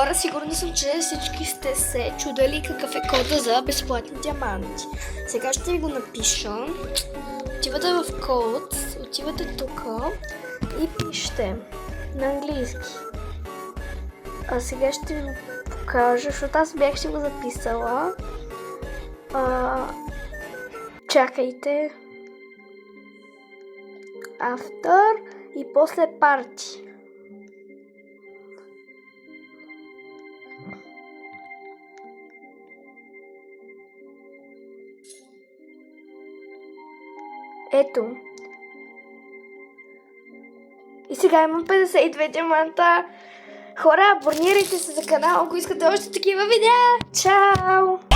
Хора, сигурна съм, че всички сте се чудели какъв е кода за безплатни диаманти. Сега ще ви го напиша. Отивате в код, отивате тук и пишете на английски. А сега ще ви го покажа, защото аз бях си го записала. Чакайте. After и после party. Ето. И сега имам 52 диаманта. Хора, абонирайте се за канала, ако искате още такива видеа. Чао!